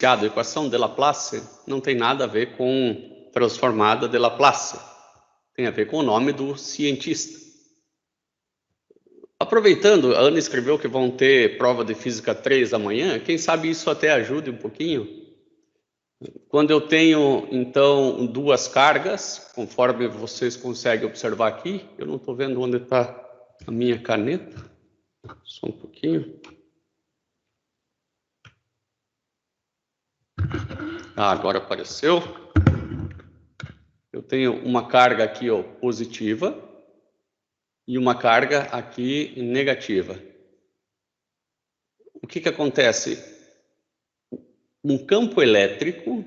A equação de Laplace não tem nada a ver com transformada de Laplace. Tem a ver com o nome do cientista. Aproveitando, a Ana escreveu que vão ter prova de Física 3 amanhã. Quem sabe isso até ajude um pouquinho. Quando eu tenho, então, duas cargas, conforme vocês conseguem observar aqui, eu não estou vendo onde está a minha caneta. Só um pouquinho. Agora apareceu. Eu tenho uma carga aqui, ó, positiva e uma carga aqui negativa. O que acontece? Um campo elétrico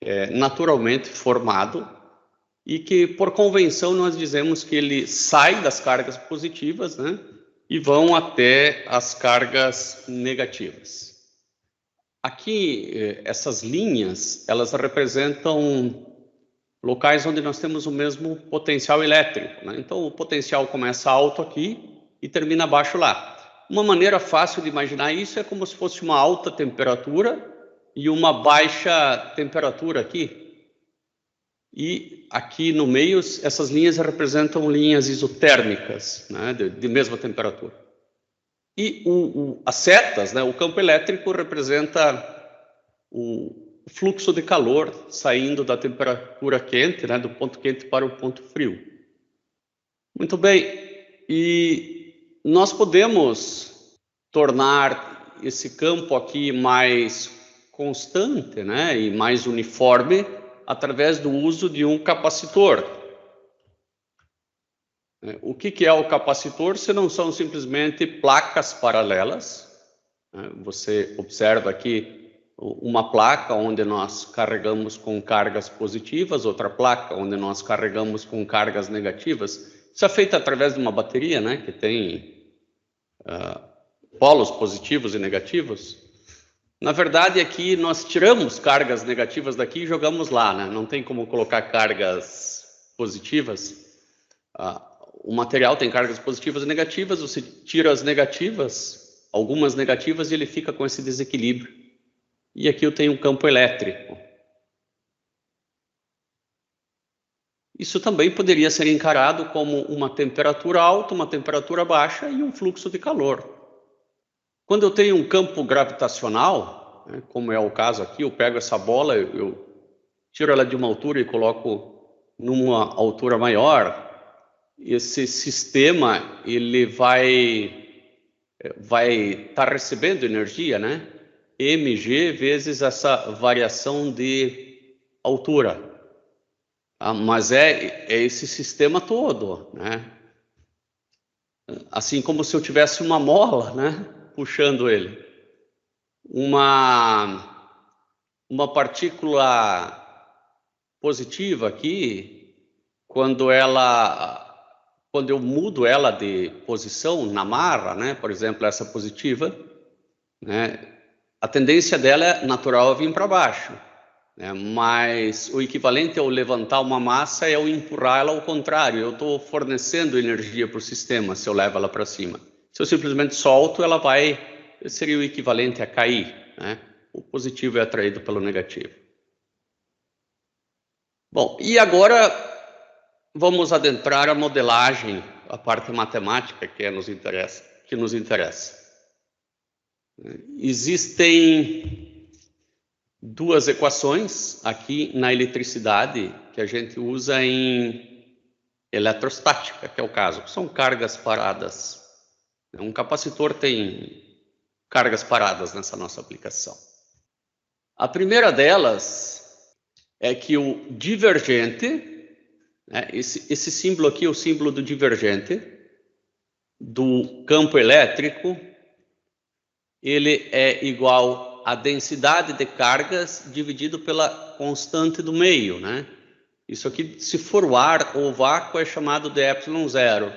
é naturalmente formado e que, por convenção, nós dizemos que ele sai das cargas positivas, né, e vão até as cargas negativas. Aqui, essas linhas, elas representam locais onde nós temos o mesmo potencial elétrico, né? Então, o potencial começa alto aqui e termina baixo lá. Uma maneira fácil de imaginar isso é como se fosse uma alta temperatura e uma baixa temperatura aqui. E aqui no meio, essas linhas representam linhas isotérmicas, né, de mesma temperatura. E as setas, né, o campo elétrico representa o fluxo de calor saindo da temperatura quente, né, do ponto quente para o ponto frio. Muito bem, e nós podemos tornar esse campo aqui mais constante, né, e mais uniforme através do uso de um capacitor. O que é o capacitor? Se não são simplesmente placas paralelas. Você observa aqui uma placa onde nós carregamos com cargas positivas, outra placa onde nós carregamos com cargas negativas. Isso é feito através de uma bateria, né, que tem polos positivos e negativos. Na verdade, aqui nós tiramos cargas negativas daqui e jogamos lá, né? Não tem como colocar cargas positivas. O material tem cargas positivas e negativas, você tira as negativas, algumas negativas, e ele fica com esse desequilíbrio. E aqui eu tenho um campo elétrico. Isso também poderia ser encarado como uma temperatura alta, uma temperatura baixa e um fluxo de calor. Quando eu tenho um campo gravitacional, né, como é o caso aqui, eu pego essa bola, eu tiro ela de uma altura e coloco numa altura maior. Esse sistema ele vai estar recebendo energia, né? mg vezes essa variação de altura. Mas é esse sistema todo, né? Assim como se eu tivesse uma mola, né, puxando ele. Uma partícula positiva aqui, quando eu mudo ela de posição na marra, né, por exemplo, essa positiva, né, a tendência dela é natural a vir para baixo, né, mas o equivalente ao levantar uma massa é eu empurrar ela ao contrário. Eu estou fornecendo energia para o sistema se eu levo ela para cima. Se eu simplesmente solto, ela seria o equivalente a cair, né? O positivo é atraído pelo negativo. Bom, e agora vamos adentrar a modelagem, a parte matemática que nos interessa. Existem duas equações aqui na eletricidade que a gente usa em eletrostática, que é o caso, que são cargas paradas. Um capacitor tem cargas paradas nessa nossa aplicação. A primeira delas é que o divergente, né, esse símbolo aqui é o símbolo do divergente do campo elétrico, ele é igual à densidade de cargas dividido pela constante do meio, né? Isso aqui, se for o ar ou o vácuo, é chamado de ε0.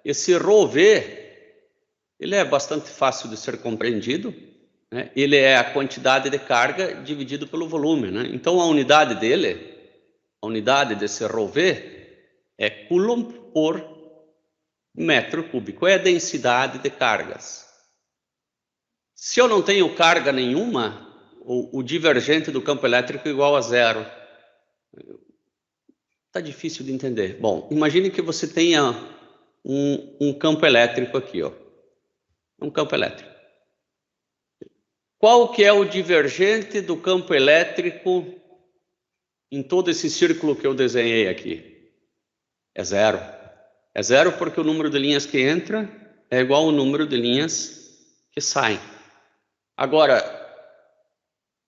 Esse ρV, ele é bastante fácil de ser compreendido, né? Ele é a quantidade de carga dividido pelo volume, né? Então, a unidade desse ρV é Coulomb por metro cúbico, é a densidade de cargas. Se eu não tenho carga nenhuma, o divergente do campo elétrico igual a zero. Está difícil de entender. Bom, imagine que você tenha um campo elétrico aqui, ó. Um campo elétrico. Qual que é o divergente do campo elétrico em todo esse círculo que eu desenhei aqui? É zero. É zero porque o número de linhas que entra é igual ao número de linhas que saem. Agora,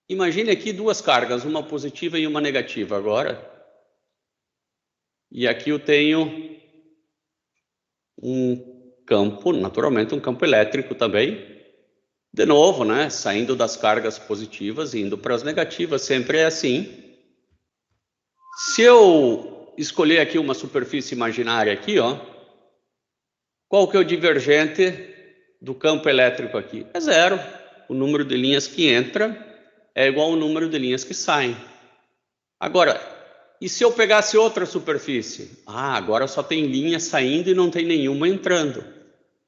imagine aqui duas cargas, uma positiva e uma negativa agora. E aqui eu tenho um campo, naturalmente um campo elétrico também. De novo, né? Saindo das cargas positivas e indo para as negativas, sempre é assim. Se eu escolher aqui uma superfície imaginária aqui, ó, qual que é o divergente do campo elétrico aqui? É zero. O número de linhas que entra é igual ao número de linhas que saem. Agora, e se eu pegasse outra superfície? Ah, agora só tem linha saindo e não tem nenhuma entrando.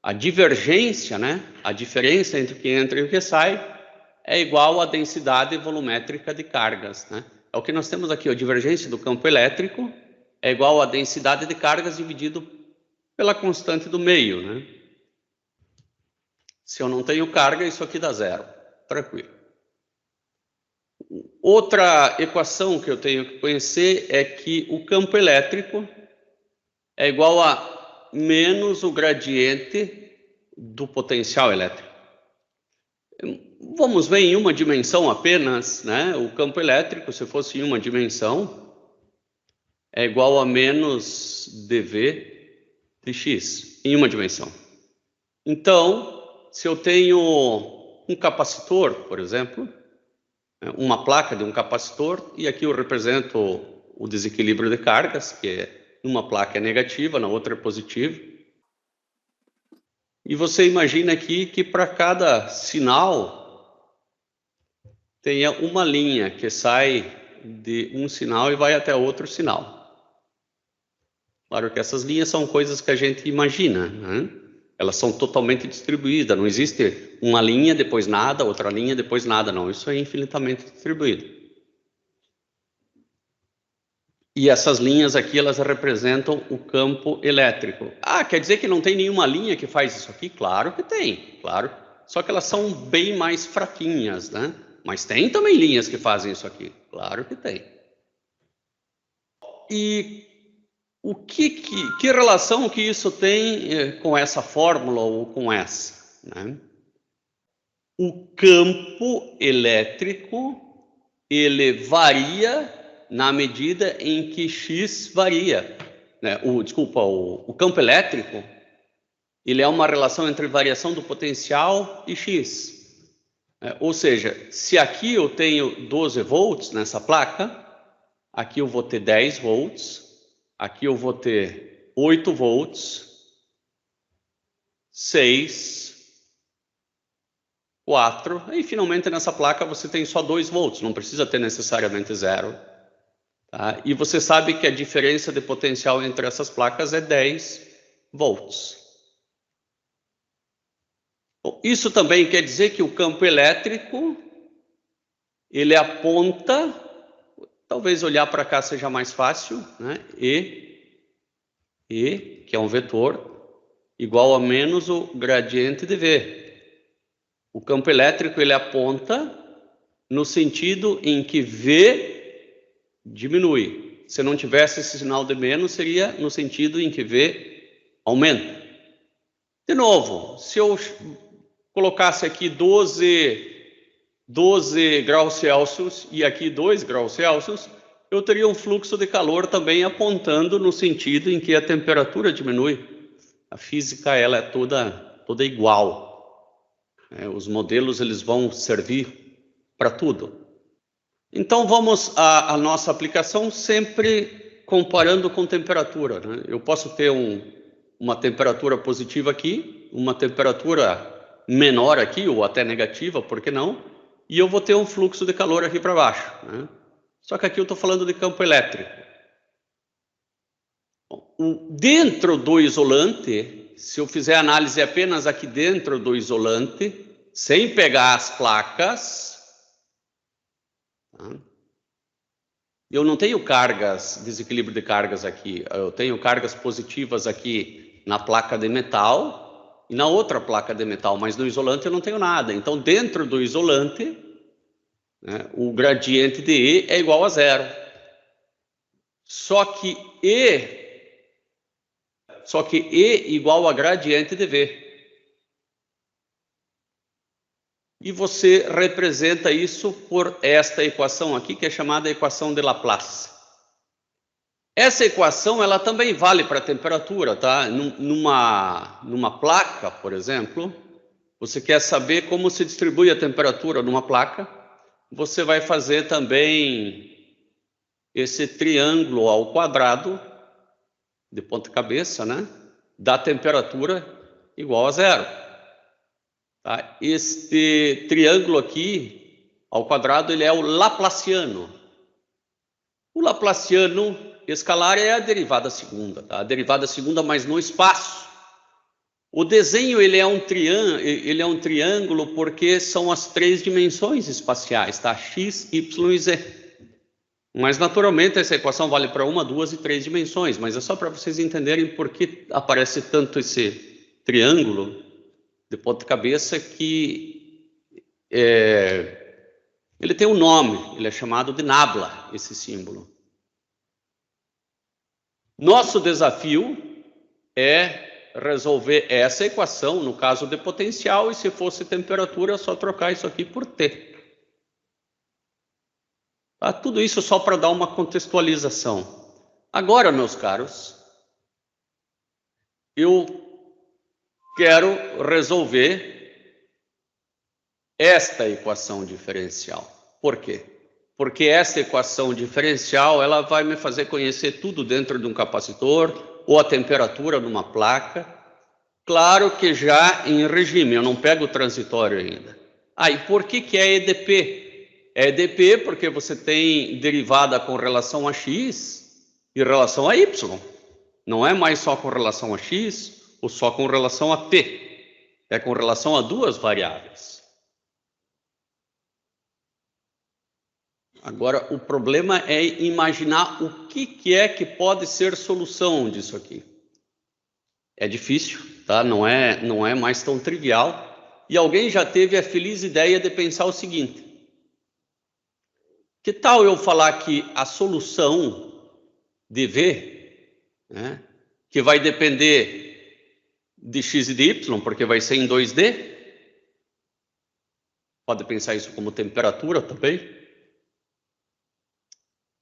A divergência, né? A diferença entre o que entra e o que sai é igual à densidade volumétrica de cargas, né? É o que nós temos aqui, a divergência do campo elétrico é igual à densidade de cargas dividido pela constante do meio, né? Se eu não tenho carga, isso aqui dá zero. Tranquilo. Outra equação que eu tenho que conhecer é que o campo elétrico é igual a menos o gradiente do potencial elétrico. Vamos ver em uma dimensão apenas, né? O campo elétrico, se fosse em uma dimensão, é igual a menos dV de x, em uma dimensão. Então, se eu tenho um capacitor, por exemplo, uma placa de um capacitor, e aqui eu represento o desequilíbrio de cargas, que numa placa é negativa, na outra é positivo. E você imagina aqui que para cada sinal tenha uma linha que sai de um sinal e vai até outro sinal. Claro que essas linhas são coisas que a gente imagina, né? Elas são totalmente distribuídas, não existe uma linha, depois nada, outra linha, depois nada, não. Isso é infinitamente distribuído. E essas linhas aqui, elas representam o campo elétrico. Ah, quer dizer que não tem nenhuma linha que faz isso aqui? Claro que tem, claro. Só que elas são bem mais fraquinhas, né? Mas tem também linhas que fazem isso aqui. Claro que tem. E o que relação que isso tem com essa fórmula ou com essa, né? O campo elétrico, ele varia na medida em que x varia, né? O campo elétrico, ele é uma relação entre variação do potencial e x. Ou seja, se aqui eu tenho 12 volts nessa placa, aqui eu vou ter 10 volts, aqui eu vou ter 8 volts, 6, 4, e finalmente nessa placa você tem só 2 volts, não precisa ter necessariamente 0. Tá? E você sabe que a diferença de potencial entre essas placas é 10 volts. Bom, isso também quer dizer que o campo elétrico, ele aponta, talvez olhar para cá seja mais fácil, né? E, que é um vetor, igual a menos o gradiente de V. O campo elétrico, ele aponta no sentido em que V diminui. Se não tivesse esse sinal de menos, seria no sentido em que V aumenta. De novo, se eu colocasse aqui 12 graus Celsius e aqui 2 graus Celsius, eu teria um fluxo de calor também apontando no sentido em que a temperatura diminui. A física, ela é toda igual. Os modelos, eles vão servir para tudo. Então, vamos à nossa aplicação sempre comparando com temperatura, né? Eu posso ter uma temperatura positiva aqui, uma temperatura menor aqui, ou até negativa, por que não? E eu vou ter um fluxo de calor aqui para baixo, né? Só que aqui eu estou falando de campo elétrico. Dentro do isolante, se eu fizer análise apenas aqui dentro do isolante, sem pegar as placas, Eu não tenho cargas, desequilíbrio de cargas aqui. Eu tenho cargas positivas aqui na placa de metal e na outra placa de metal, mas no isolante eu não tenho nada. Então, dentro do isolante, né, o gradiente de E é igual a zero. Só que E igual a gradiente de V. E você representa isso por esta equação aqui, que é chamada equação de Laplace. Essa equação, ela também vale para a temperatura, tá? Numa placa, por exemplo, você quer saber como se distribui a temperatura numa placa, você vai fazer também esse triângulo ao quadrado, de ponta cabeça, né? Da temperatura igual a zero. Tá? Este triângulo aqui, ao quadrado, ele é o laplaciano. O laplaciano escalar é a derivada segunda, tá? A derivada segunda, mas no espaço. O desenho ele é um triângulo porque são as três dimensões espaciais, tá? X, Y e Z. Mas, naturalmente, essa equação vale para uma, duas e três dimensões, mas é só para vocês entenderem por que aparece tanto esse triângulo de ponta cabeça que ele tem um nome, ele é chamado de nabla, esse símbolo. Nosso desafio é resolver essa equação, no caso de potencial, e se fosse temperatura, é só trocar isso aqui por T. Tá? Tudo isso só para dar uma contextualização. Agora, meus caros, eu quero resolver esta equação diferencial. Por quê? Porque esta equação diferencial ela vai me fazer conhecer tudo dentro de um capacitor ou a temperatura numa placa. Claro que já em regime, eu não pego o transitório ainda. E por que é EDP? É EDP porque você tem derivada com relação a x e relação a y. Não é mais só com relação a x ou só com relação a p. É com relação a duas variáveis. Agora, o problema é imaginar o que é que pode ser solução disso aqui. É difícil, tá? Não é mais tão trivial. E alguém já teve a feliz ideia de pensar o seguinte: que tal eu falar que a solução de V, né, que vai depender de x e de y, porque vai ser em 2D, pode pensar isso como temperatura também,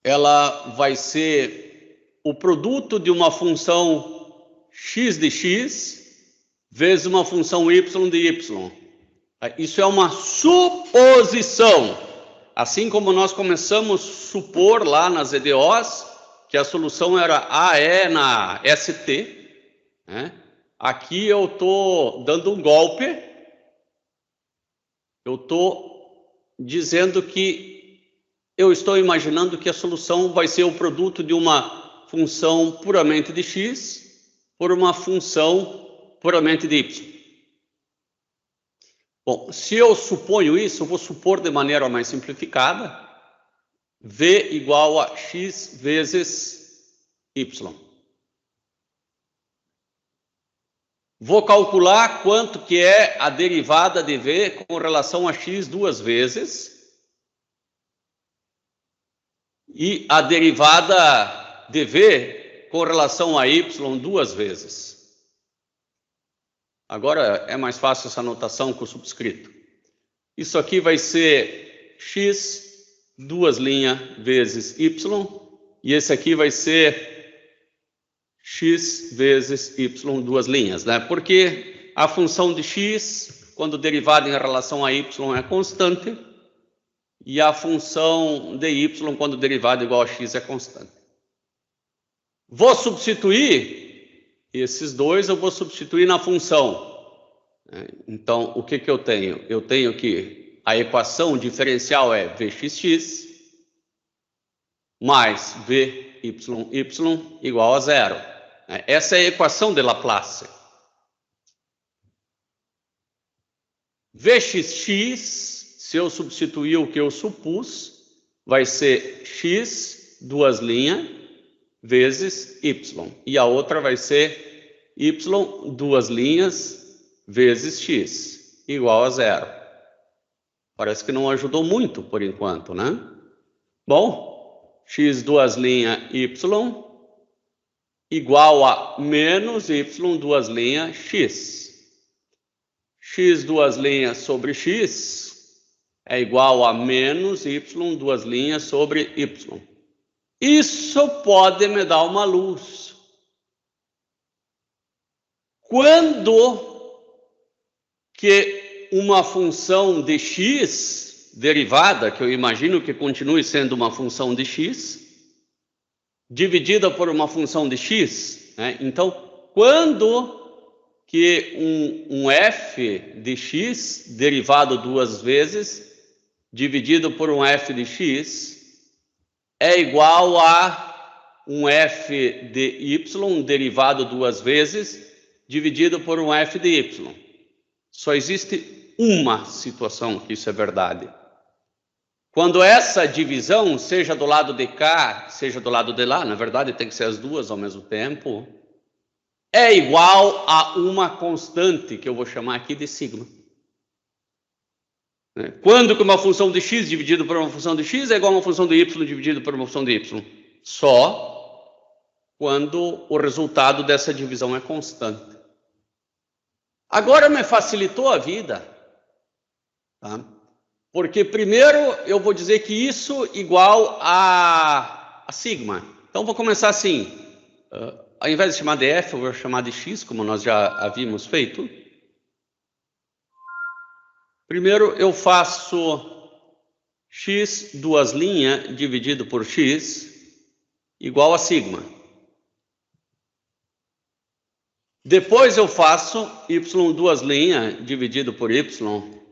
ela vai ser o produto de uma função x de x vezes uma função y de y. Isso é uma suposição. Assim como nós começamos a supor lá nas EDOs que a solução era AE na ST, né? Aqui eu estou dando um golpe, eu estou dizendo que eu estou imaginando que a solução vai ser o produto de uma função puramente de x por uma função puramente de y. Bom, se eu suponho isso, eu vou supor de maneira mais simplificada, V igual a x vezes y. Vou calcular quanto que é a derivada de V com relação a x duas vezes e a derivada de V com relação a y duas vezes. Agora é mais fácil essa notação com o subscrito. Isso aqui vai ser x, duas linhas, vezes y, e esse aqui vai ser x vezes y, duas linhas, né? Porque a função de x, quando derivada em relação a y, é constante, e a função de y, quando derivada igual a x, é constante. Vou substituir esses dois, eu vou substituir na função. Então, o que eu tenho? Eu tenho que a equação diferencial é vxx mais vyy igual a zero. Essa é a equação de Laplace. Vxx, se eu substituir o que eu supus, vai ser x, duas linhas, vezes y. E a outra vai ser y, duas linhas, vezes x, igual a 0. Parece que não ajudou muito por enquanto, né? Bom, x, duas linhas, y, igual a menos y, duas linhas, x. X, duas linhas sobre x, é igual a menos y, duas linhas sobre y. Isso pode me dar uma luz. Quando que uma função de x derivada, que eu imagino que continue sendo uma função de x, dividida por uma função de x, né? Então, quando que um f de x derivado duas vezes, dividido por um f de x, é igual a um f de y derivado duas vezes, dividido por um f de y. Só existe uma situação que isso é verdade. Quando essa divisão, seja do lado de cá, seja do lado de lá, na verdade tem que ser as duas ao mesmo tempo, é igual a uma constante, que eu vou chamar aqui de sigma. Quando que uma função de x dividido por uma função de x é igual a uma função de y dividido por uma função de y? Só quando o resultado dessa divisão é constante. Agora me facilitou a vida, tá? Porque primeiro eu vou dizer que isso igual a sigma. Então vou começar assim, ao invés de chamar de f, eu vou chamar de x, como nós já havíamos feito. Primeiro eu faço x, duas linhas, dividido por x, igual a sigma. Depois eu faço y, duas linhas, dividido por y,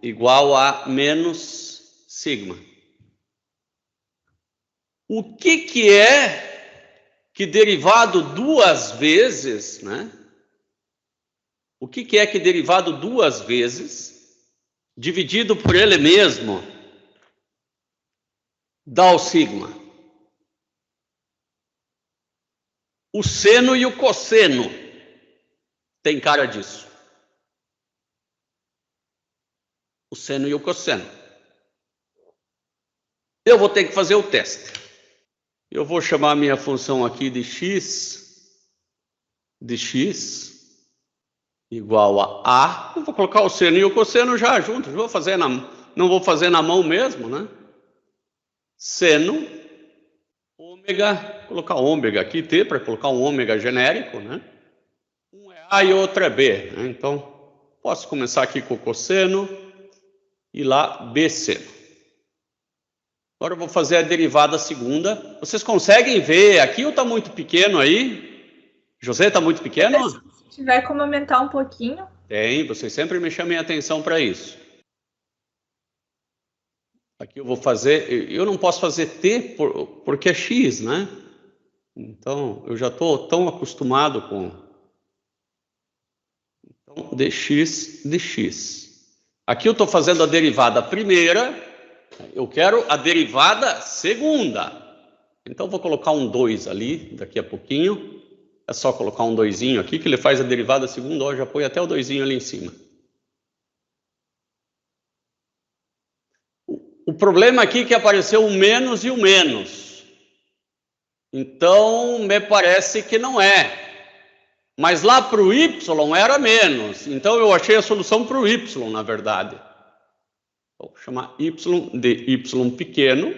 igual a menos sigma. O que é que derivado duas vezes, né? O que é que derivado duas vezes, dividido por ele mesmo, dá o sigma? O seno e o cosseno tem cara disso. O seno e o cosseno. Eu vou ter que fazer o teste. Eu vou chamar a minha função aqui de x igual a. Eu vou colocar o seno e o cosseno já juntos. Não vou fazer na mão mesmo, né? Seno, ômega, colocar ômega aqui, t, para colocar um ômega genérico, né? Um é A e outro é B, né? Então, posso começar aqui com o cosseno e lá B seno. Agora eu vou fazer a derivada segunda. Vocês conseguem ver aqui ou está muito pequeno aí? José, está muito pequeno? Se tiver como aumentar um pouquinho. Tem, vocês sempre me chamem a atenção para isso. Aqui eu vou fazer, eu não posso fazer t porque é x, né? Então, eu já estou tão acostumado com... Então, dx. Aqui eu estou fazendo a derivada primeira, eu quero a derivada segunda. Então, vou colocar um 2 ali, daqui a pouquinho. É só colocar um 2zinho aqui, que ele faz a derivada segunda, ó, já põe até o 2zinho ali em cima. O problema aqui é que apareceu o menos e o menos. Então, me parece que não é. Mas lá para o y era menos. Então, eu achei a solução para o y, na verdade. Vou chamar y de y pequeno.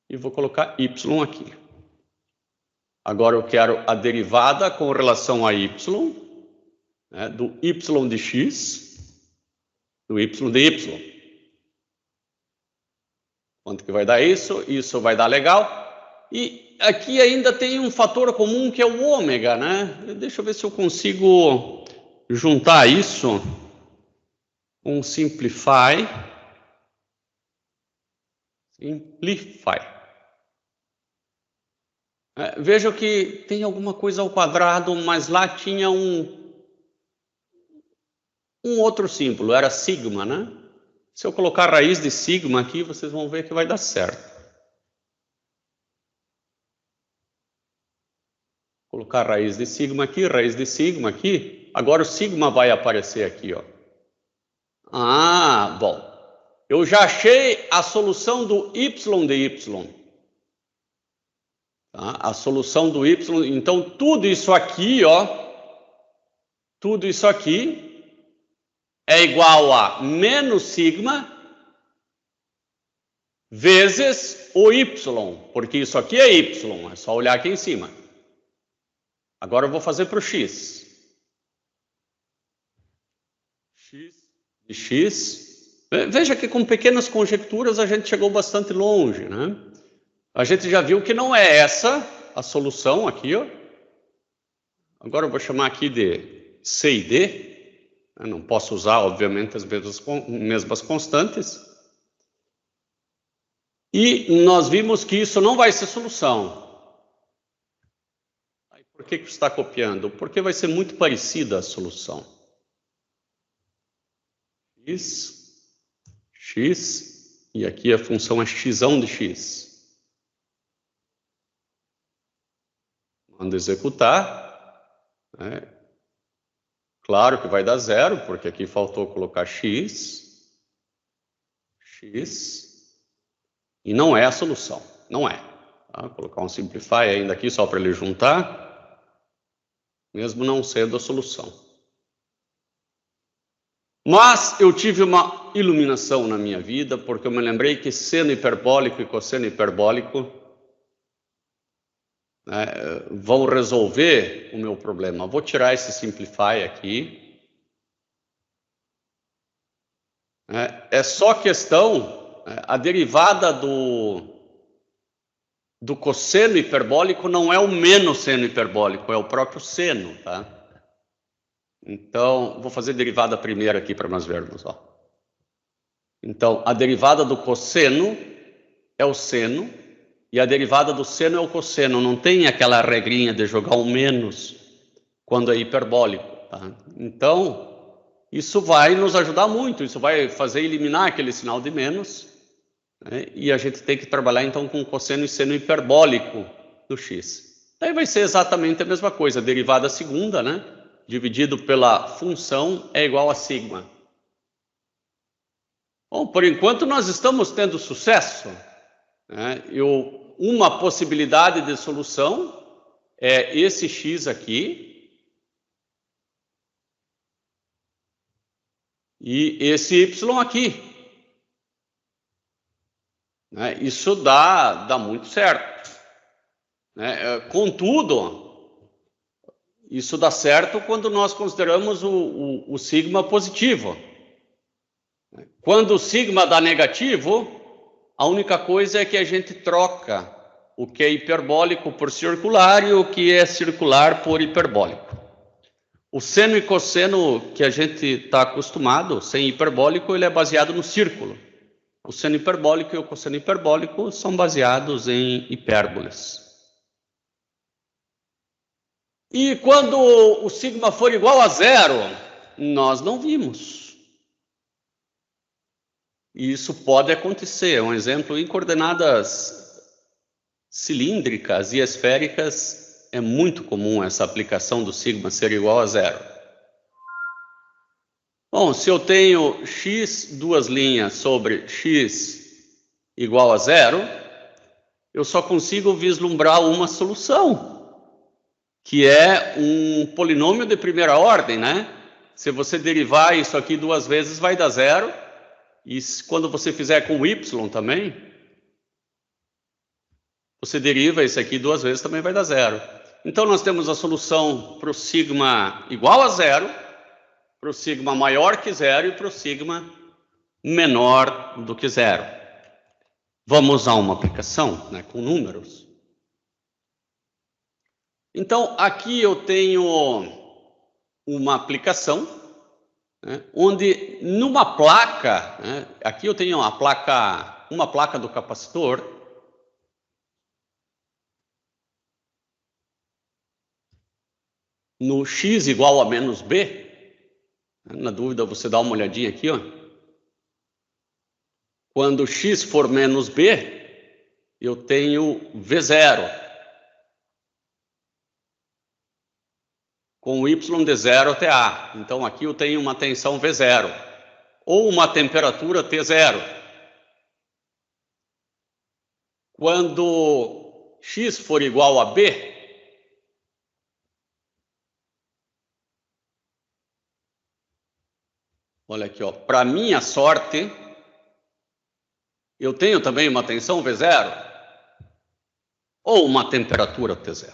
E vou colocar y aqui. Agora eu quero a derivada com relação a y, né, do y de x, do y de y. Quanto que vai dar isso? Isso vai dar legal. E aqui ainda tem um fator comum que é o ômega, né? Deixa eu ver se eu consigo juntar isso com simplify. Veja que tem alguma coisa ao quadrado, mas lá tinha um outro símbolo, era sigma, né? Se eu colocar raiz de sigma aqui, vocês vão ver que vai dar certo. Colocar raiz de sigma aqui, raiz de sigma aqui. Agora o sigma vai aparecer aqui, ó. Ah, bom. Eu já achei a solução do y de y. Tá? A solução do y. Então, tudo isso aqui, ó. Tudo isso aqui é igual a menos sigma vezes o y, porque isso aqui é y, é só olhar aqui em cima. Agora eu vou fazer para o x. X de x. Veja que com pequenas conjecturas a gente chegou bastante longe, né? A gente já viu que não é essa a solução aqui, ó. Agora eu vou chamar aqui de C e D. Eu não posso usar, obviamente, as mesmas constantes. E nós vimos que isso não vai ser solução. Por que você está copiando? Porque vai ser muito parecida a solução. X, e aqui a função é x de x. Manda executar. Né? Claro que vai dar zero, porque aqui faltou colocar x, e não é a solução, não é. Tá? Vou colocar um simplify ainda aqui só para ele juntar, mesmo não sendo a solução. Mas eu tive uma iluminação na minha vida, porque eu me lembrei que seno hiperbólico e cosseno hiperbólico, né, vão resolver o meu problema. Vou tirar esse simplify aqui. É só questão, a derivada do cosseno hiperbólico não é o menos seno hiperbólico, é o próprio seno, tá? Então, vou fazer derivada primeiro aqui para nós vermos, ó. Então, a derivada do cosseno é o seno, e a derivada do seno é o cosseno. Não tem aquela regrinha de jogar um menos quando é hiperbólico, tá? Então, isso vai nos ajudar muito. Isso vai fazer eliminar aquele sinal de menos, né? E a gente tem que trabalhar, então, com cosseno e seno hiperbólico do x. Aí vai ser exatamente a mesma coisa. A derivada segunda, né, dividido pela função, é igual a sigma. Bom, por enquanto nós estamos tendo sucesso. Uma possibilidade de solução é esse x aqui e esse y aqui. Isso dá muito certo. Contudo, isso dá certo quando nós consideramos o sigma positivo. Quando o sigma dá negativo, a única coisa é que a gente troca o que é hiperbólico por circular e o que é circular por hiperbólico. O seno e cosseno que a gente está acostumado, sem hiperbólico, ele é baseado no círculo. O seno hiperbólico e o cosseno hiperbólico são baseados em hipérboles. E quando o sigma for igual a zero, nós não vimos. E isso pode acontecer. Um exemplo, em coordenadas cilíndricas e esféricas, é muito comum essa aplicação do sigma ser igual a zero. Bom, se eu tenho x duas linhas sobre x igual a zero, eu só consigo vislumbrar uma solução, que é um polinômio de primeira ordem, né? Se você derivar isso aqui duas vezes, vai dar zero. E quando você fizer com y também, você deriva isso aqui duas vezes, também vai dar zero. Então, nós temos a solução para o sigma igual a zero, para o sigma maior que zero e para o sigma menor do que zero. Vamos usar uma aplicação, né, com números. Então, aqui eu tenho uma aplicação, onde numa placa, aqui eu tenho uma placa do capacitor, no x igual a menos b, na dúvida você dá uma olhadinha aqui, ó. Quando x for menos b, eu tenho V0. Com y de 0 até A. Então, aqui eu tenho uma tensão V0. Ou uma temperatura T0. Quando x for igual a B, olha aqui, ó, para minha sorte, eu tenho também uma tensão V0 ou uma temperatura T0.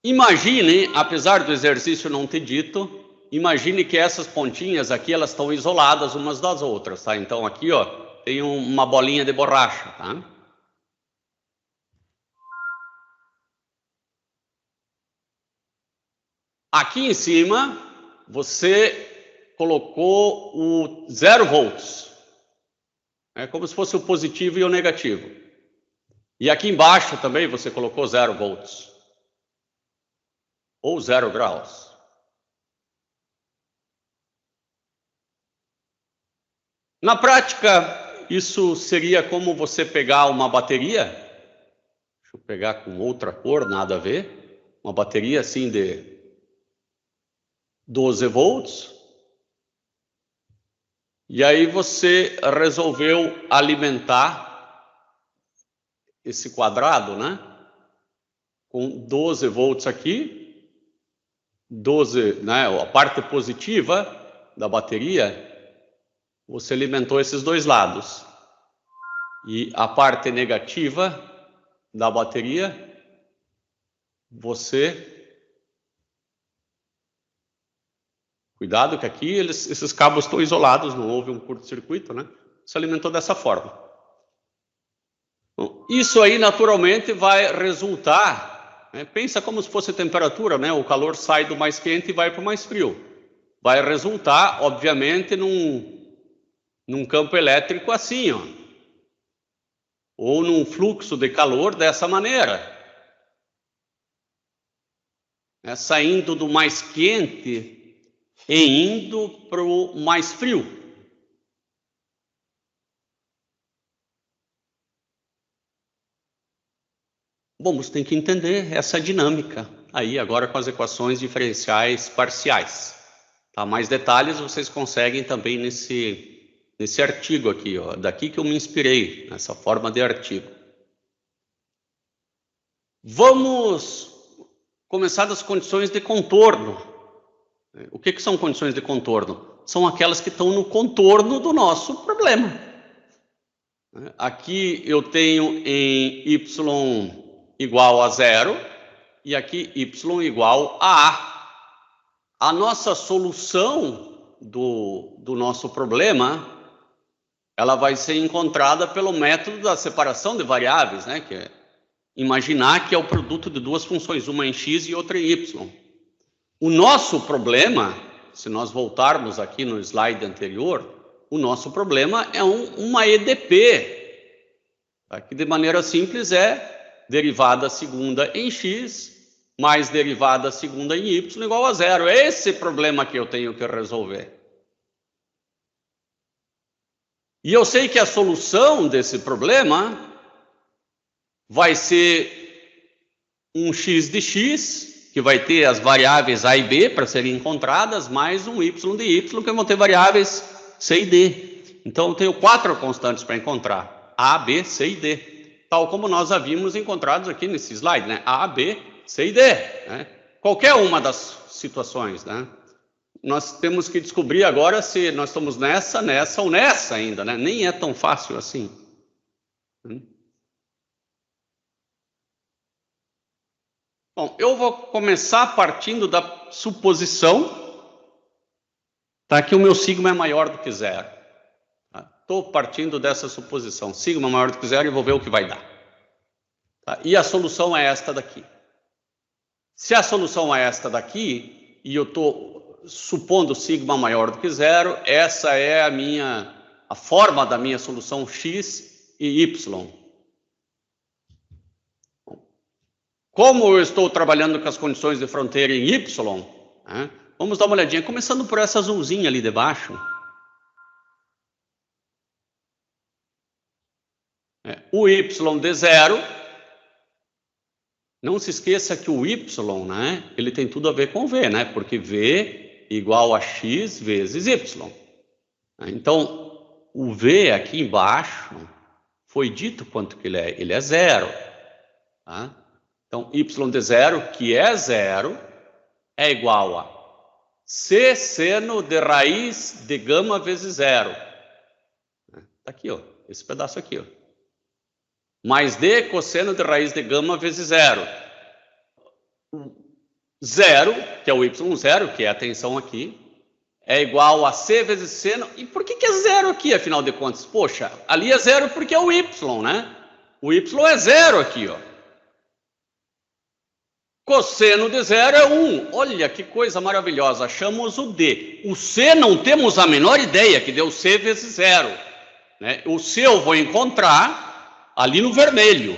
Imagine, apesar do exercício não ter dito, imagine que essas pontinhas aqui, elas estão isoladas umas das outras, tá? Então aqui, ó, tem uma bolinha de borracha, tá? Aqui em cima, você colocou o 0 volts. É como se fosse o positivo e o negativo. E aqui embaixo também você colocou 0 volts. Ou 0 graus. Na prática, isso seria como você pegar uma bateria. Deixa eu pegar com outra cor, nada a ver. Uma bateria assim de 12 volts. E aí você resolveu alimentar esse quadrado, né? Com 12 volts aqui. 12, né? A parte positiva da bateria, você alimentou esses dois lados. E a parte negativa da bateria, você... Cuidado que aqui esses cabos estão isolados, não houve um curto-circuito, né? Se alimentou dessa forma. Bom, isso aí naturalmente vai resultar, né? Pensa como se fosse temperatura, né? O calor sai do mais quente e vai para o mais frio. Vai resultar, obviamente, num campo elétrico assim, ó. Ou num fluxo de calor dessa maneira. Saindo do mais quente e indo para o mais frio. Bom, você tem que entender essa dinâmica aí agora com as equações diferenciais parciais. Tá? Mais detalhes vocês conseguem também nesse artigo aqui, ó, daqui que eu me inspirei, nessa forma de artigo. Vamos começar das condições de contorno. O que são condições de contorno? São aquelas que estão no contorno do nosso problema. Aqui eu tenho em y igual a 0 e aqui y igual a A. A nossa solução do nosso problema, ela vai ser encontrada pelo método da separação de variáveis, né? Que é imaginar que é o produto de duas funções, uma em x e outra em y. O nosso problema, se nós voltarmos aqui no slide anterior, o nosso problema é uma EDP, tá? Que de maneira simples é derivada segunda em x mais derivada segunda em y igual a 0. É esse problema que eu tenho que resolver. E eu sei que a solução desse problema vai ser um x de x, que vai ter as variáveis A e B para serem encontradas, mais um y de y, que vão ter variáveis C e D. Então, eu tenho 4 constantes para encontrar, A, B, C e D. Tal como nós havíamos encontrado aqui nesse slide, né? A, B, C e D. Né? Qualquer uma das situações, né? Nós temos que descobrir agora se nós estamos nessa ou nessa ainda, né? Nem é tão fácil assim. Bom, eu vou começar partindo da suposição, tá, que o meu sigma é maior do que 0. Estou partindo dessa suposição, sigma maior do que 0, e vou ver o que vai dar. Tá? E a solução é esta daqui. Se a solução é esta daqui, e eu estou supondo sigma maior do que 0, essa é a forma da minha solução x e y. Como eu estou trabalhando com as condições de fronteira em y, né, vamos dar uma olhadinha, começando por essa azulzinha ali debaixo. o y de zero. Não se esqueça que o y, né, ele tem tudo a ver com v, né? Porque v igual a x vezes y. Então, o v aqui embaixo foi dito quanto que ele é. Ele é zero. Tá? Então, y de zero, que é zero, é igual a c seno de raiz de gama vezes zero. Tá aqui, ó, esse pedaço aqui, ó. Mais d cosseno de raiz de gama vezes zero. Zero, que é o y0, que é a tensão aqui, é igual a c vezes seno. E por que é zero aqui, afinal de contas? Poxa, ali é zero porque é o y, né? O y é zero aqui, ó. Cosseno de zero é 1. Olha que coisa maravilhosa. Achamos o d. O c não temos a menor ideia, que deu c vezes zero. Né? O c eu vou encontrar ali no vermelho.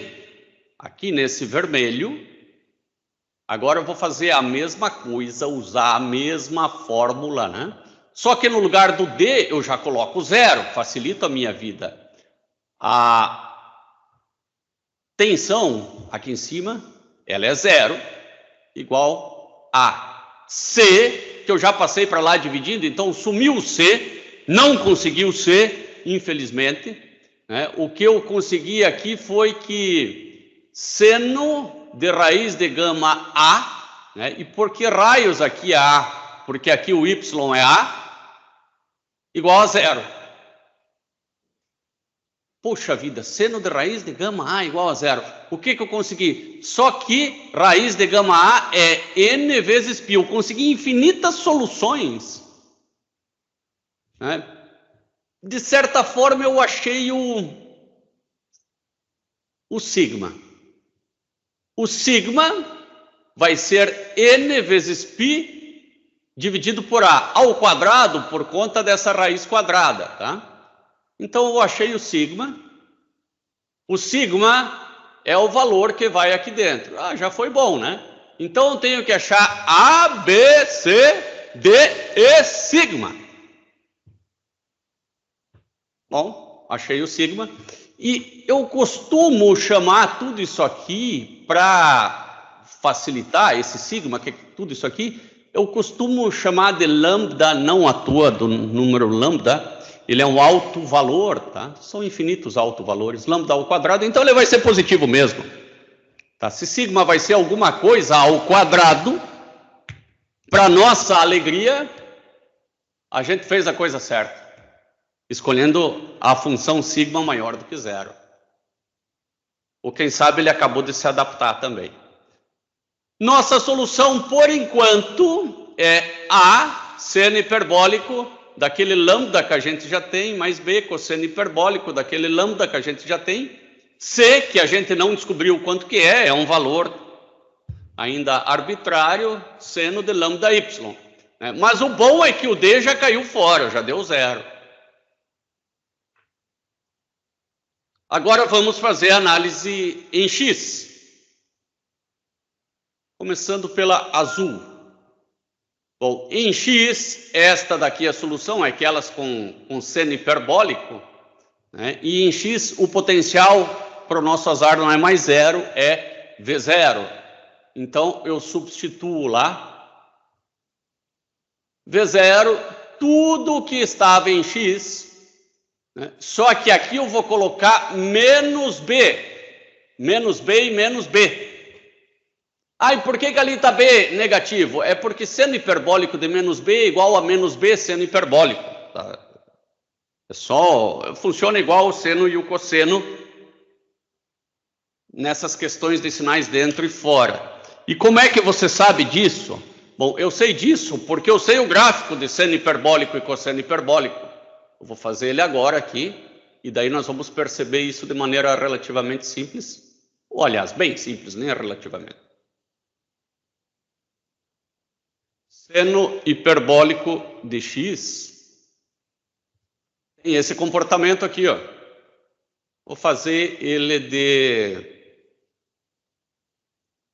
Aqui nesse vermelho. Agora eu vou fazer a mesma coisa, usar a mesma fórmula, né? Só que no lugar do d eu já coloco zero. Facilita a minha vida. A tensão aqui em cima, ela é zero. Igual a C, que eu já passei para lá dividindo, então sumiu o C, não consegui o C, infelizmente. Né? O que eu consegui aqui foi que seno de raiz de gama A, né? E por que raios aqui é A? Porque aqui o Y é A, igual a zero. Poxa vida, seno de raiz de gama A igual a zero. O que eu consegui? Só que raiz de gama A é n vezes π. Eu consegui infinitas soluções. Né? De certa forma, eu achei o sigma. O sigma vai ser n vezes π dividido por A ao quadrado por conta dessa raiz quadrada, tá? Então, eu achei o sigma. O sigma é o valor que vai aqui dentro. Ah, já foi bom, né? Então, eu tenho que achar A, B, C, D e sigma. Bom, achei o sigma. E eu costumo chamar tudo isso aqui, para facilitar esse sigma, que é tudo isso aqui, eu costumo chamar de lambda, não à toa do número lambda. Ele é um alto valor, tá? São infinitos alto valores. Lambda ao quadrado, então ele vai ser positivo mesmo. Tá? Se sigma vai ser alguma coisa ao quadrado, para nossa alegria, a gente fez a coisa certa. Escolhendo a função sigma maior do que zero. Ou quem sabe ele acabou de se adaptar também. Nossa solução, por enquanto, é A, seno hiperbólico, daquele lambda que a gente já tem, mais B, cosseno hiperbólico, daquele lambda que a gente já tem. C, que a gente não descobriu quanto que é um valor ainda arbitrário, seno de lambda y. Mas o bom é que o D já caiu fora, já deu zero. Agora vamos fazer a análise em X. Começando pela azul. Bom, em X, esta daqui a solução é aquelas com seno hiperbólico, né? E em X, o potencial, para o nosso azar, não é mais zero, é V0. Então, eu substituo lá. V0, tudo que estava em X, né? Só que aqui eu vou colocar menos B. Menos B e menos B. Ah, e por que ali está B negativo? É porque seno hiperbólico de menos B é igual a menos B seno hiperbólico. Tá? É só, funciona igual o seno e o cosseno nessas questões de sinais dentro e fora. E como é que você sabe disso? Bom, eu sei disso porque eu sei o gráfico de seno hiperbólico e cosseno hiperbólico. Eu vou fazer ele agora aqui, e daí nós vamos perceber isso de maneira relativamente simples. Ou, aliás, bem simples, nem relativamente. Seno hiperbólico de x tem esse comportamento aqui, ó. Vou fazer ele de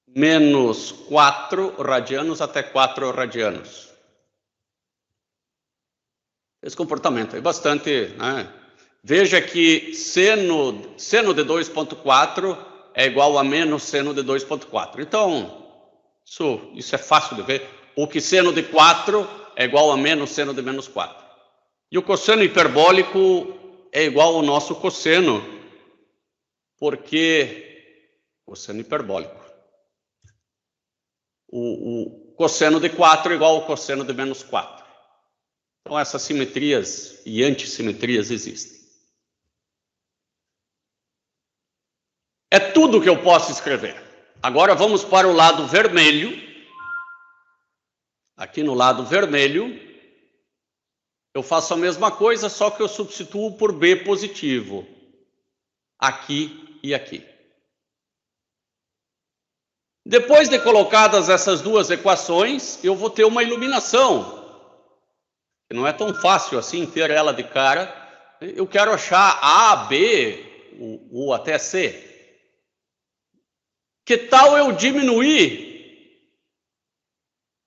menos 4 radianos até 4 radianos. Esse comportamento é bastante, né? Veja que seno de 2,4 é igual a menos seno de 2,4. Então, isso é fácil de ver. Ou que seno de 4 é igual a menos seno de menos 4. E o cosseno hiperbólico é igual ao nosso cosseno, porque cosseno hiperbólico. O cosseno de 4 é igual ao cosseno de menos 4. Então, essas simetrias e antissimetrias existem. É tudo que eu posso escrever. Agora vamos para o lado vermelho. Aqui no lado vermelho, eu faço a mesma coisa, só que eu substituo por B positivo. Aqui e aqui. Depois de colocadas essas duas equações, eu vou ter uma iluminação. Não é tão fácil assim ter ela de cara. Eu quero achar A, B ou até C. Que tal eu diminuir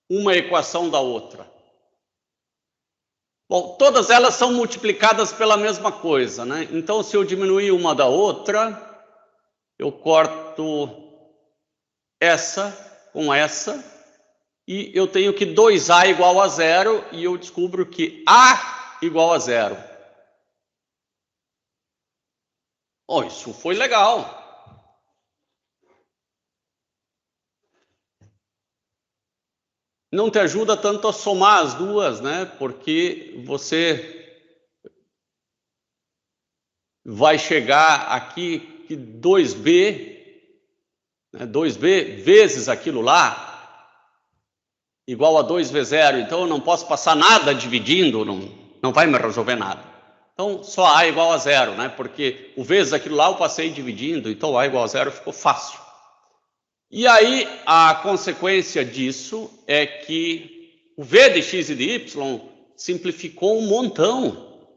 uma equação da outra? Bom, todas elas são multiplicadas pela mesma coisa, né? Então, se eu diminuir uma da outra, eu corto essa com essa, e eu tenho que 2A igual a 0, e eu descubro que A igual a 0. Oh, isso foi legal. Não te ajuda tanto a somar as duas, né? Porque você vai chegar aqui que 2B, né? 2B vezes aquilo lá, igual a 2V0. Então, eu não posso passar nada dividindo, não vai me resolver nada. Então, só A igual a 0, né? Porque o vezes aquilo lá eu passei dividindo, então A igual a 0 ficou fácil. E aí, a consequência disso é que o V de x e de y simplificou um montão,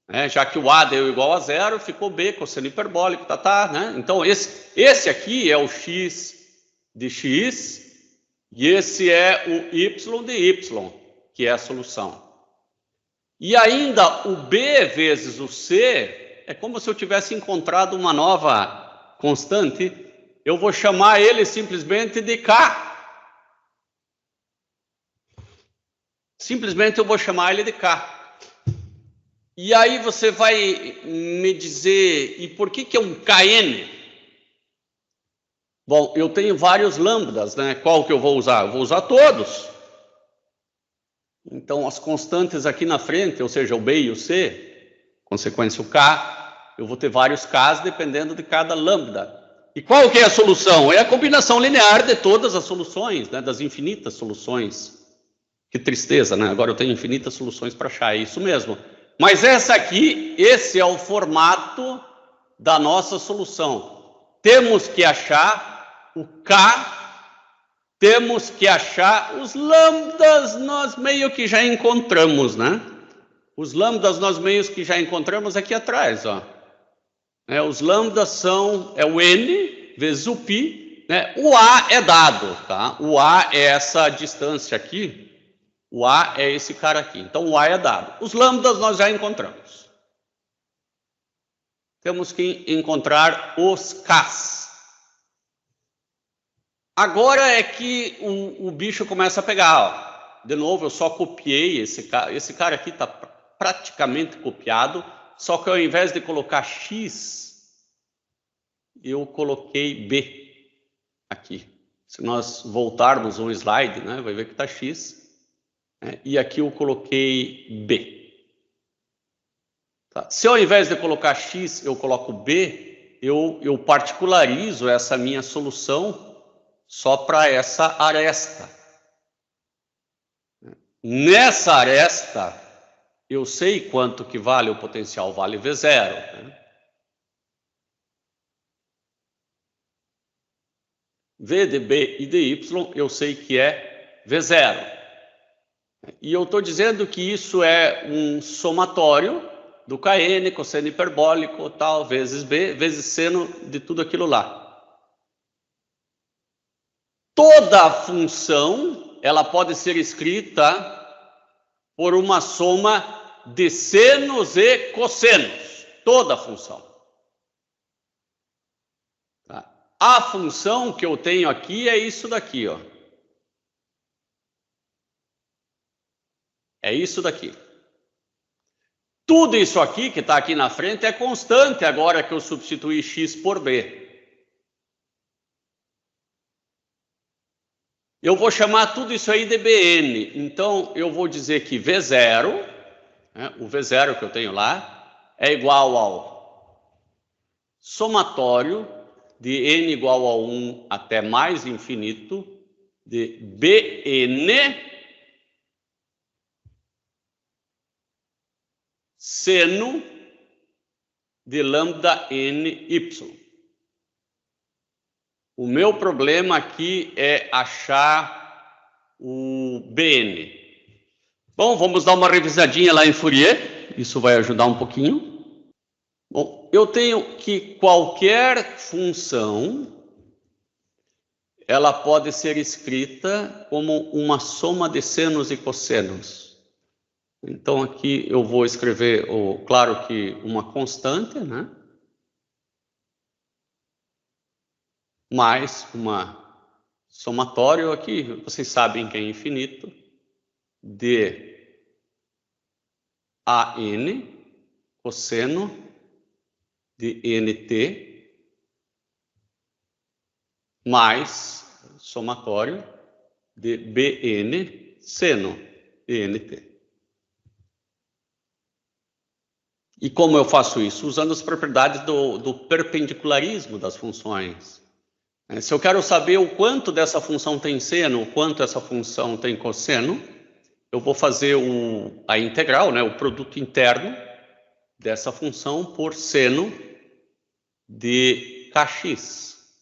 né? Já que o A deu igual a 0, ficou B, cosseno hiperbólico, né? Então, esse aqui é o x de x e esse é o y de y, que é a solução. E ainda o B vezes o C é como se eu tivesse encontrado uma nova constante. Eu vou chamar ele simplesmente de K. Simplesmente eu vou chamar ele de K. E aí você vai me dizer, e por que é um Kn? Bom, eu tenho vários lambdas, né? Qual que eu vou usar? Eu vou usar todos. Então, as constantes aqui na frente, ou seja, o B e o C, consequência o K, eu vou ter vários Ks dependendo de cada lambda. E qual que é a solução? É a combinação linear de todas as soluções, né? Das infinitas soluções. Que tristeza, né? Agora eu tenho infinitas soluções para achar, é isso mesmo. Mas essa aqui, esse é o formato da nossa solução. Temos que achar o K, temos que achar os lambdas, nós meio que já encontramos, né? Os lambdas nós meio que já encontramos aqui atrás, ó. Os lambdas são o N vezes o π, né? O A é dado, tá? O A é essa distância aqui, o A é esse cara aqui, então o A é dado. Os lambdas nós já encontramos. Temos que encontrar os Ks. Agora é que o bicho começa a pegar, ó. De novo, eu só copiei esse cara aqui está praticamente copiado. Só que ao invés de colocar X, eu coloquei B aqui. Se nós voltarmos um slide, né, vai ver que está X. Né, e aqui eu coloquei B. Tá? Se ao invés de colocar X, eu coloco B, eu particularizo essa minha solução só para essa aresta. Nessa aresta, eu sei quanto que vale o potencial, vale V0. Né? V de B e de Y, eu sei que é V0. E eu estou dizendo que isso é um somatório do Kn, cosseno hiperbólico, tal, vezes B, vezes seno de tudo aquilo lá. Toda a função, ela pode ser escrita por uma soma de senos e cossenos. toda a função. Tá? A função que eu tenho aqui é isso daqui, ó. É isso daqui. Tudo isso aqui que está aqui na frente é constante agora que eu substituí x por b. Eu vou chamar tudo isso aí de Bn. Então, eu vou dizer que V0, né, o V0 que eu tenho lá, é igual ao somatório de n igual a 1 até mais infinito de Bn seno de lambda ny. O meu problema aqui é achar o Bn. Bom, vamos dar uma revisadinha lá em Fourier. Isso vai ajudar um pouquinho. Bom, eu tenho que qualquer função, ela pode ser escrita como uma soma de senos e cossenos. Então, aqui eu vou escrever, claro que uma constante, né? Mais uma somatório aqui, vocês sabem que é infinito, de AN, cosseno de NT, mais somatório de BN, seno de NT. E como eu faço isso? Usando as propriedades do perpendicularismo das funções. Se eu quero saber o quanto dessa função tem seno, o quanto essa função tem cosseno, eu vou fazer a integral, né, o produto interno dessa função por seno de kx.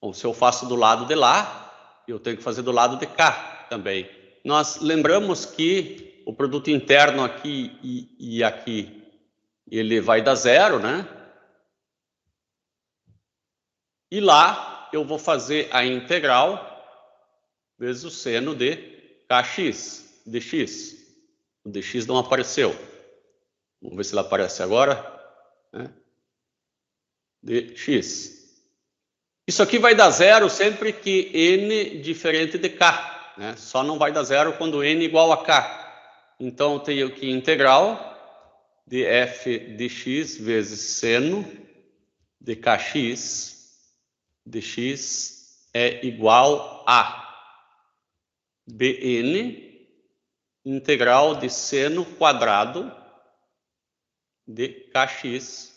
Ou se eu faço do lado de lá, eu tenho que fazer do lado de cá também. Nós lembramos que o produto interno aqui e aqui, ele vai dar zero, né? E lá eu vou fazer a integral vezes o seno de kx, dx. O dx não apareceu. Vamos ver se ele aparece agora. Né? Dx. Isso aqui vai dar zero sempre que n diferente de k. Né? Só não vai dar zero quando n igual a k. Então eu tenho que integral de f dx vezes seno de kx dx é igual a Bn integral de seno quadrado de kx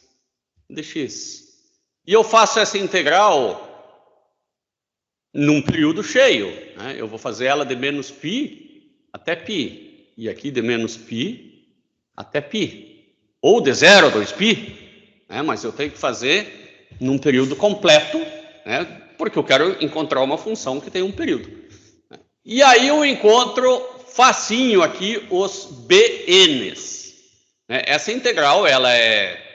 dx. E eu faço essa integral num período cheio. Né? Eu vou fazer ela de menos π até π. E aqui de menos π até π. Ou de 0 a 2π. Né? Mas eu tenho que fazer num período completo, né? Porque eu quero encontrar uma função que tem um período. E aí eu encontro facinho aqui os Bn's. Essa integral, ela é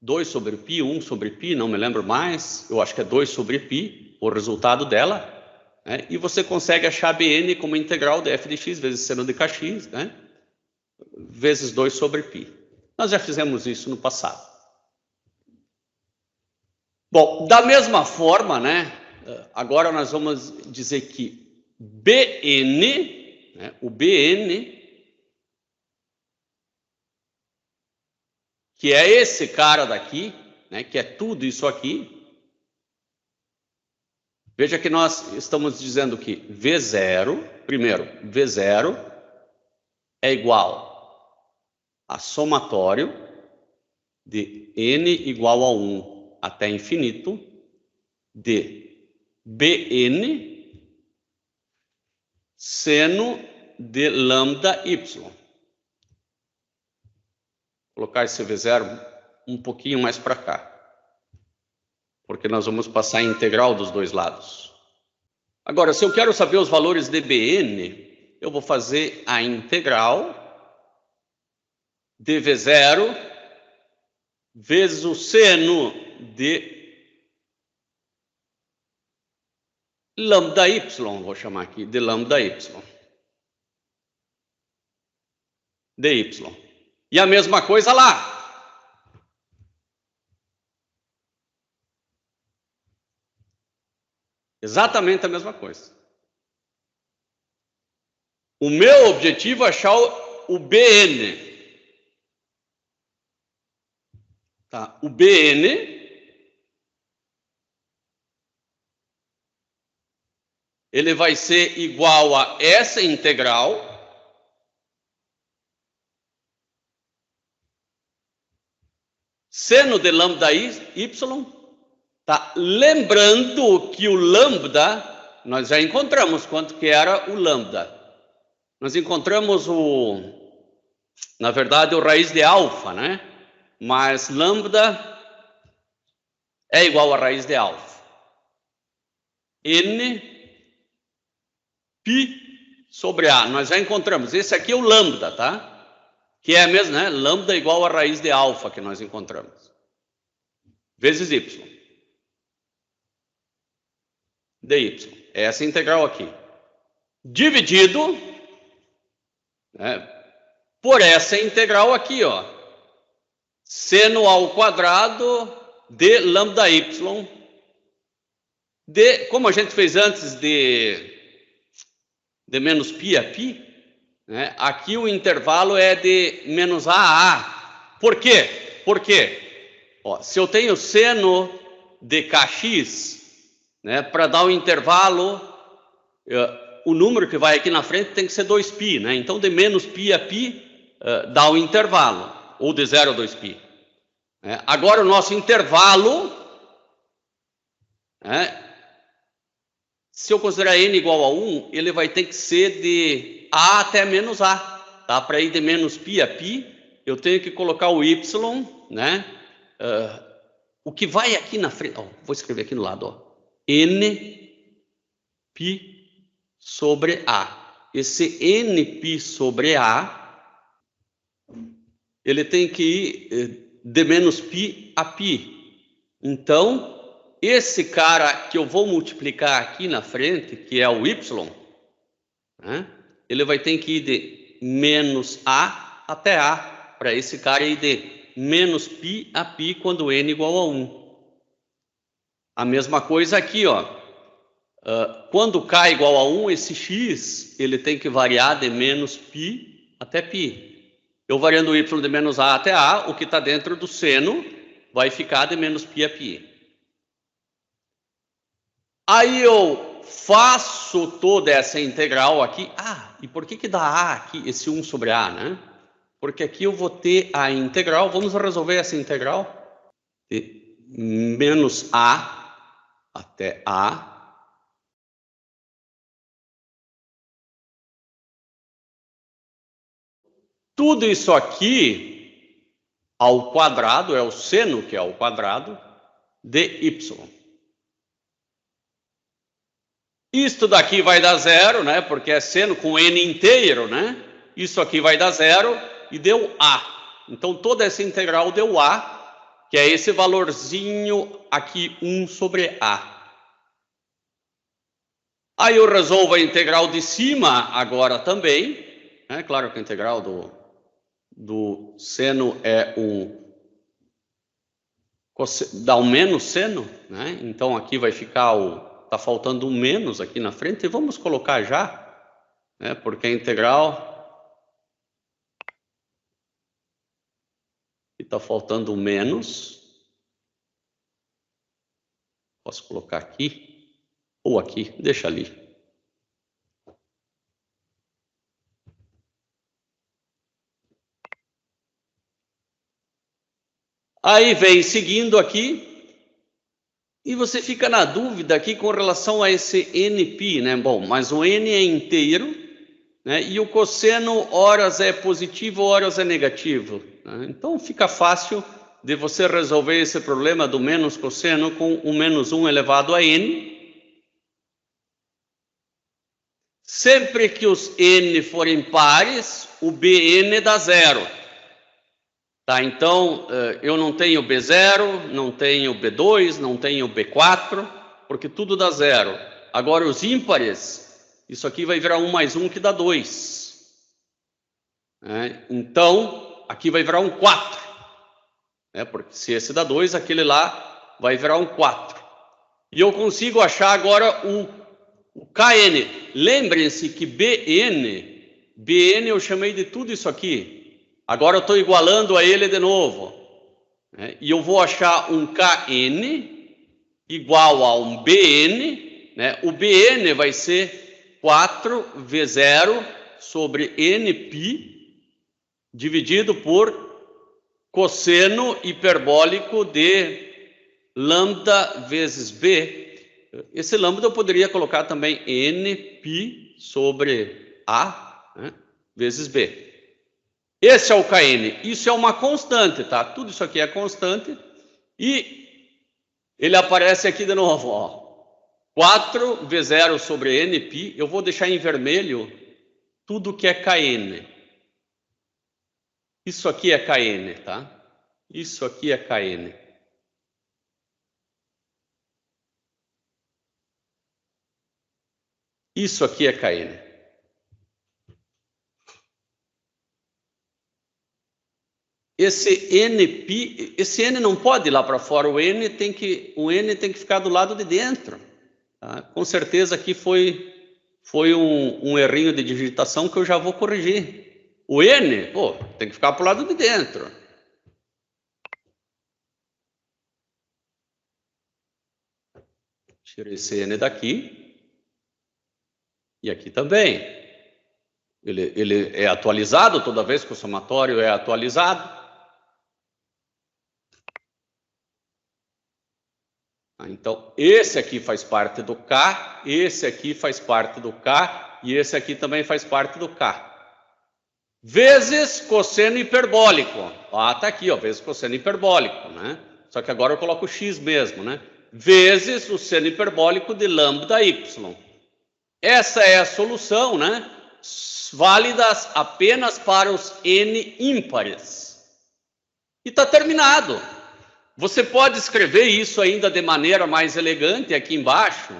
2 sobre π, 1 sobre π, não me lembro mais. Eu acho que é 2 sobre π, o resultado dela. Né? E você consegue achar Bn como integral de f de x vezes seno de kx, né? Vezes 2 sobre π. Nós já fizemos isso no passado. Bom, da mesma forma, né? Agora nós vamos dizer que Bn, né, o Bn, que é esse cara daqui, né, que é tudo isso aqui. Veja que nós estamos dizendo que V0, primeiro, V0 é igual a somatório de n igual a 1 até infinito de Bn seno de lambda y. Vou colocar esse V0 um pouquinho mais para cá, porque nós vamos passar a integral dos dois lados. Agora, se eu quero saber os valores de Bn, eu vou fazer a integral de V0 vezes o seno de lambda y, vou chamar aqui de lambda y, dy. E a mesma coisa lá. Exatamente a mesma coisa. O meu objetivo é achar o BN. Tá? O BN ele vai ser igual a essa integral seno de lambda y, tá? Lembrando que o lambda, nós já encontramos quanto que era o lambda. Nós encontramos na verdade, o raiz de alfa, né? Mas lambda é igual a raiz de alfa. N π sobre A. Nós já encontramos. Esse aqui é o lambda, tá? Que é a mesma, né? Lambda igual a raiz de alfa que nós encontramos. Vezes y. dy. É essa integral aqui. Dividido, né, por essa integral aqui, ó. Seno ao quadrado de lambda y. Como a gente fez antes de menos π a π, né, aqui o intervalo é de menos a a. Por quê? Por quê? Ó, se eu tenho seno de kx, né, para dar o intervalo, o número que vai aqui na frente tem que ser 2π, né? Então, de menos π a π dá o intervalo, ou de 0 a 2π. Agora, o nosso intervalo, se eu considerar n igual a 1, ele vai ter que ser de a até menos a. Tá? Para ir de menos π a π, eu tenho que colocar o y, né? O que vai aqui na frente, ó, vou escrever aqui no lado, ó. N π sobre A. Esse N π sobre A, ele tem que ir de menos π a π. Então, esse cara que eu vou multiplicar aqui na frente, que é o y, né, ele vai ter que ir de menos A até A, para esse cara ir de menos π a π quando n igual a 1. A mesma coisa aqui, ó. Quando k igual a 1, esse x, ele tem que variar de menos π até π. Eu variando o y de menos a até a, o que está dentro do seno vai ficar de menos π a π. Aí eu faço toda essa integral aqui. Ah, e por que dá a aqui, esse 1 sobre a, né? Porque aqui eu vou ter a integral, vamos resolver essa integral, de menos a até a. Tudo isso aqui ao quadrado, é o seno que é ao quadrado de y. Isto daqui vai dar zero, né? Porque é seno com n inteiro, né? Isso aqui vai dar zero e deu a. Então, toda essa integral deu a, que é esse valorzinho aqui, 1 sobre a. Aí eu resolvo a integral de cima agora também. É claro que a integral do seno é dá um menos seno, né? Então, aqui vai ficar tá faltando um menos aqui na frente, e vamos colocar já, né? Porque a integral está faltando um menos. Posso colocar aqui ou aqui, deixa ali. Aí vem seguindo aqui. E você fica na dúvida aqui com relação a esse NP, né? Bom, mas o N é inteiro, né? E o cosseno horas é positivo, horas é negativo, né? Então fica fácil de você resolver esse problema do menos cosseno com o menos 1 elevado a N. Sempre que os N forem pares, o BN dá zero. Tá, então, eu não tenho B0, não tenho B2, não tenho B4, porque tudo dá zero. Agora, os ímpares, isso aqui vai virar 1 mais 1, que dá 2. Então, aqui vai virar um 4. Porque se esse dá 2, aquele lá vai virar um 4. E eu consigo achar agora o KN. Lembrem-se que BN eu chamei de tudo isso aqui. Agora eu estou igualando a ele de novo. E eu vou achar um KN igual a um BN. O BN vai ser 4V0 sobre Nπ dividido por cosseno hiperbólico de lambda vezes B. Esse lambda eu poderia colocar também Nπ sobre A, vezes B. Esse é o KN. Isso é uma constante, tá? Tudo isso aqui é constante. E ele aparece aqui de novo, ó. 4V0 sobre Nπ. Eu vou deixar em vermelho tudo que é KN. Isso aqui é KN, tá? Isso aqui é KN. Isso aqui é KN. Esse Nπ, esse N não pode ir lá para fora, o N tem que ficar do lado de dentro. Tá? Com certeza aqui foi um errinho de digitação que eu já vou corrigir. O N, tem que ficar para o lado de dentro. Tira esse N daqui. E aqui também. Ele é atualizado toda vez que o somatório é atualizado. Então, esse aqui faz parte do K, esse aqui faz parte do K, e esse aqui também faz parte do K. Vezes cosseno hiperbólico. Tá aqui, vezes cosseno hiperbólico, Só que agora eu coloco X mesmo, Vezes o seno hiperbólico de lambda Y. Essa é a solução, válida apenas para os N ímpares. E está terminado. Você pode escrever isso ainda de maneira mais elegante aqui embaixo,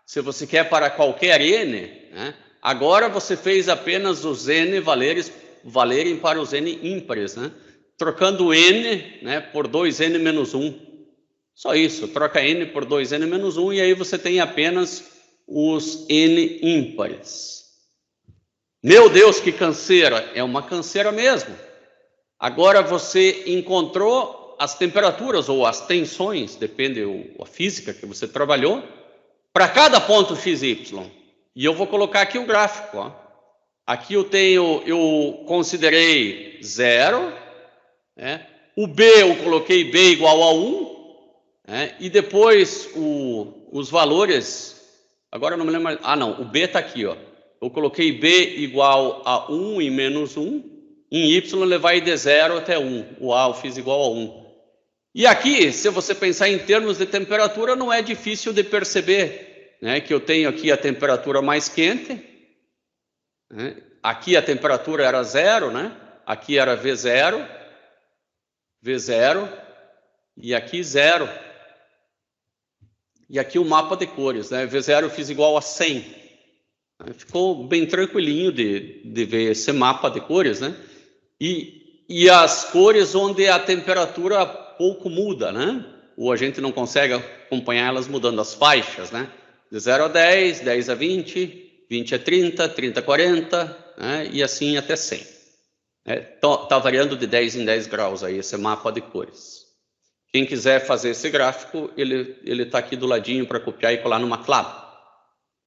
se você quer para qualquer N, Agora você fez apenas os N valerem para os N ímpares, Trocando o N, por 2N menos 1. Só isso, troca N por 2N menos 1 e aí você tem apenas os N ímpares. Meu Deus, que canseira! É uma canseira mesmo. Agora você encontrou as temperaturas ou as tensões, depende da física que você trabalhou, para cada ponto XY. E eu vou colocar aqui o gráfico, ó. Aqui eu considerei 0, o B eu coloquei B igual a 1, e depois os valores, agora eu não me lembro mais, não, o B está aqui, ó. Eu coloquei B igual a 1 e menos 1, em Y levar de 0 até 1, o A eu fiz igual a 1. E aqui, se você pensar em termos de temperatura, não é difícil de perceber, que eu tenho aqui a temperatura mais quente, aqui a temperatura era 0, aqui era V0, e aqui 0. E aqui o mapa de cores, V0 eu fiz igual a 100. Ficou bem tranquilinho de ver esse mapa de cores, E as cores onde a temperatura pouco muda, Ou a gente não consegue acompanhar elas mudando as faixas, De 0 a 10, 10 a 20, 20 a 30, 30 a 40, e assim até 100. Tá variando de 10 em 10 graus aí esse mapa de cores. Quem quiser fazer esse gráfico, ele está aqui do ladinho para copiar e colar no MATLAB.